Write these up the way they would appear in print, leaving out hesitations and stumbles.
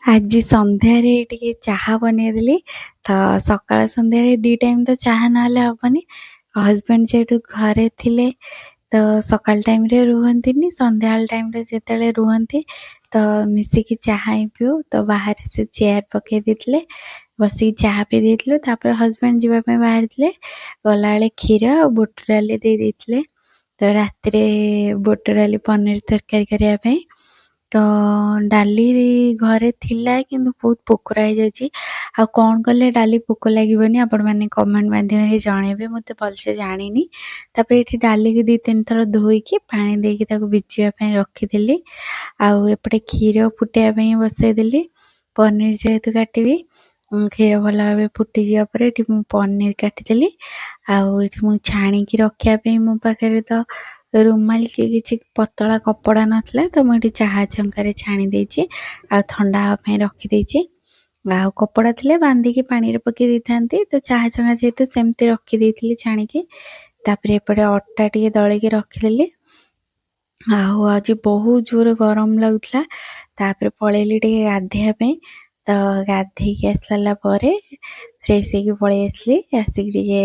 ଆଜି ସନ୍ଧ୍ୟାରେ ଟିକେ ଚାହା ବନେଇଦେଲି। ତ ସକାଳ ସନ୍ଧ୍ୟାରେ 2 ଟାଇମ୍ ତ ଚାହା ନହେଲେ ହବନି। ହଜବେଣ୍ଡ ଯେହେତୁ ଘରେ ଥିଲେ ତ ସକାଳ ଟାଇମ୍‌ରେ ରୁହନ୍ତିନି, ସନ୍ଧ୍ୟାବେଳ ଟାଇମ୍‌ରେ ଯେତେବେଳେ ରୁହନ୍ତି ତ ମିଶିକି ଚାହା ହିଁ ପିଉ। ତ ବାହାରେ ସେ ଚେୟାର ପକେଇ ଦେଇଥିଲେ, ବସିକି ଚାହା ପିଇ ଦେଇଥିଲୁ। ତାପରେ ହଜବେଣ୍ଡ ଯିବା ପାଇଁ ବାହାରିଥିଲେ, ଗଲାବେଳେ କ୍ଷୀର ଆଉ ବୁଟ ଡାଲି ଦେଇ ଦେଇଥିଲେ। ତ ରାତିରେ ବୁଟ ଡାଲି ପନିର ତରକାରୀ କରିବା ପାଇଁ। ତ ଡାଲି ଘରେ ଥିଲା କିନ୍ତୁ ବହୁତ ପୋକରା ହେଇଯାଉଛି। ଆଉ କ'ଣ କଲେ ଡାଲି ପୋକ ଲାଗିବନି ଆପଣମାନେ କମେଣ୍ଟ ମାଧ୍ୟମରେ ଜଣେଇବେ, ମୁଁ ତ ଭଲସେ ଜାଣିନି। ତାପରେ ଏଠି ଡାଲିକି 2-3 ଥର ଧୋଇକି ପାଣି ଦେଇକି ତାକୁ ଭିଜିବା ପାଇଁ ରଖିଥିଲି। ଆଉ ଏପଟେ କ୍ଷୀର ଫୁଟେଇବା ପାଇଁ ବସେଇଦେଲି। ପନିର ଯେହେତୁ କାଟିବି, କ୍ଷୀର ଭଲ ଭାବେ ଫୁଟିଯିବା ପରେ ଏଠି ମୁଁ ପନିର କାଟିଦେଲି। ଆଉ ଏଠି ମୁଁ ଛାଣିକି ରଖିବା ପାଇଁ ମୋ ପାଖରେ ତ ରୁମାଲ କି କିଛି ପତଳା କପଡ଼ା ନଥିଲା, ତ ମୁଁ ଏଠି ଚାହା ଛଙ୍କାରେ ଛାଣି ଦେଇଛି ଆଉ ଥଣ୍ଡା ହେବା ପାଇଁ ରଖିଦେଇଛି। ଆଉ କପଡ଼ା ଥିଲେ ବାନ୍ଧିକି ପାଣିରେ ପକେଇ ଦେଇଥାନ୍ତି, ତ ଚାହା ଛଙ୍କା ଯେହେତୁ ସେମିତି ରଖିଦେଇଥିଲି ଛାଣିକି। ତାପରେ ଏପଟେ ଅଟା ଟିକେ ଦଳିକି ରଖିଦେଲି। ଆଉ ଆଜି ବହୁତ ଜୋରେ ଗରମ ଲାଗୁଥିଲା। ତାପରେ ପଳେଇଲି ଟିକେ ଗାଧେଇବା ପାଇଁ। ତ ଗାଧେଇକି ଆସିସାରିଲା ପରେ ଫ୍ରେଶ୍ ହେଇକି ପଳେଇ ଆସିଲି। ଆସିକି ଟିକେ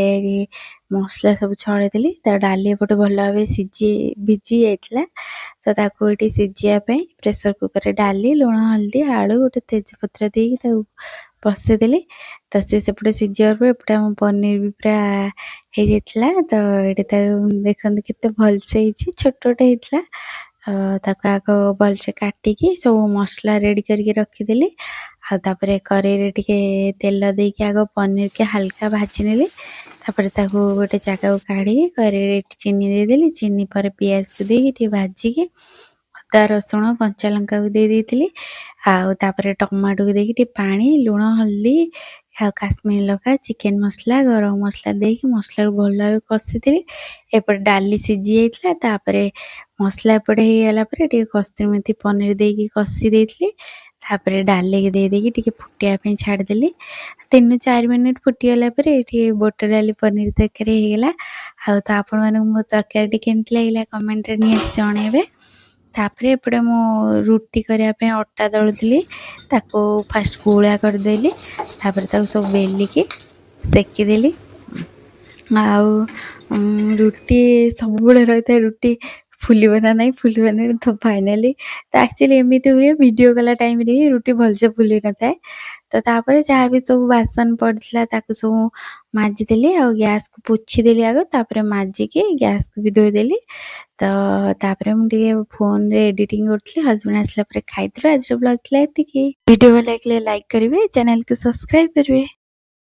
ମସଲା ସବୁ ଛଡ଼େଇଦେଲି। ତ ଡାଲି ଏପଟେ ଭଲ ଭାବେ ଭିଜି ଯାଇଥିଲା, ତ ତାକୁ ଏଠି ସିଝିବା ପାଇଁ ପ୍ରେସର କୁକରରେ ଡାଲି, ଲୁଣ, ହଳଦୀ, ଆଳୁ, ଗୋଟେ ତେଜପତ୍ର ଦେଇକି ତାକୁ ବସେଇଦେଲି। ତ ସେ ସେପଟେ ସିଝିବା ପରେ ଏପଟେ ଆମ ପନିର ବି ପୁରା ହେଇଯାଇଥିଲା। ତ ଏଠି ତାକୁ ଦେଖନ୍ତୁ କେତେ ଭଲସେ ହେଇଛି, ଛୋଟଟେ ହେଇଥିଲା। ତାକୁ ଆଗ ଭଲସେ କାଟିକି ସବୁ ମସଲା ରେଡ଼ି କରିକି ରଖିଦେଲି। ଆଉ ତାପରେ କରେଇରେ ଟିକେ ତେଲ ଦେଇକି ଆଗ ପନିରକି ହାଲକା ଭାଜି ନେଲି। ତାପରେ ତାକୁ ଗୋଟେ ଜାଗାକୁ କାଢ଼ିକି କରେଇରେ ଚିନି ଦେଇଦେଲି। ଚିନି ପରେ ପିଆଜକୁ ଦେଇକି ଟିକେ ଭାଜିକି ଅଦା, ରସୁଣ, କଞ୍ଚା ଲଙ୍କାକୁ ଦେଇ ଦେଇଥିଲି। ଆଉ ତାପରେ ଟମାଟୋକୁ ଦେଇକି ଟିକେ ପାଣି, ଲୁଣ, ହଳଦୀ ଆଉ କାଶ୍ମୀର ଲଙ୍କା, ଚିକେନ ମସଲା, ଗରମ ମସଲା ଦେଇକି ମସଲାକୁ ଭଲ ଭାବେ କଷିଥିଲି। ଏପଟେ ଡାଲି ସିଝି ଯାଇଥିଲା। ତାପରେ ମସଲା ଏପଟେ ହେଇଗଲା ପରେ ଟିକେ କସ୍ତୁରୀ ମେଥି ପନିର ଦେଇକି କଷି ଦେଇଥିଲି। ତାପରେ ଡାଲିକି ଦେଇକି ଟିକେ ଫୁଟିବା ପାଇଁ ଛାଡ଼ିଦେଲି। 3-4 ମିନିଟ୍ ଫୁଟିଗଲା ପରେ ଏଠି ବୁଟ ଡାଲି ପନିର ତରକାରୀ ହେଇଗଲା। ଆଉ ତ ଆପଣମାନଙ୍କୁ ମୋ ତରକାରୀଟି କେମିତି ଲାଗିଲା କମେଣ୍ଟରେ ନିହାତି ଜଣେଇବେ। ତାପରେ ଏପଟେ ମୁଁ ରୁଟି କରିବା ପାଇଁ ଅଟା ଦଳୁଥିଲି। ତାକୁ ଫାଷ୍ଟ ଗୁଳା କରିଦେଲି, ତାପରେ ତାକୁ ସବୁ ବେଲିକି ସେକିଦେଲି। ଆଉ ରୁଟି ସବୁବେଳେ ରହିଥାଏ, ରୁଟି ଫୁଲିବ ନା ନାହିଁ, ଫୁଲିବ ନା ନାହିଁ। ତ ଫାଇନାଲି ତ ଆକ୍ଚୁଆଲି ଏମିତି ହୁଏ, ଭିଡ଼ିଓ କଲା ଟାଇମ୍‌ରେ ହିଁ ରୁଟି ଭଲସେ ଫୁଲି ନଥାଏ। ତ ତାପରେ ଯାହା ବି ସବୁ ବାସନ ପଡ଼ିଥିଲା ତାକୁ ସବୁ ମାଜିଦେଲି। ଆଉ ଗ୍ୟାସ୍‌କୁ ପୋଛିଦେଲି ଆଗ, ତାପରେ ମାଜିକି ଗ୍ୟାସ୍‌କୁ ବି ଧୋଇଦେଲି। ତ ତାପରେ ମୁଁ ଟିକେ ଫୋନ୍‌ରେ ଏଡ଼ିଟିଂ କରୁଥିଲି। ହଜବେଣ୍ଡ ଆସିଲା ପରେ ଖାଇଥିଲୁ। ଆଜିର ବ୍ଲଗ୍ ଥିଲା ଏତିକି। ଭିଡ଼ିଓ ଭଲ ଲାଗିଲେ ଲାଇକ୍ କରିବେ, ଚ୍ୟାନେଲକୁ ସବସ୍କ୍ରାଇବ୍ କରିବେ।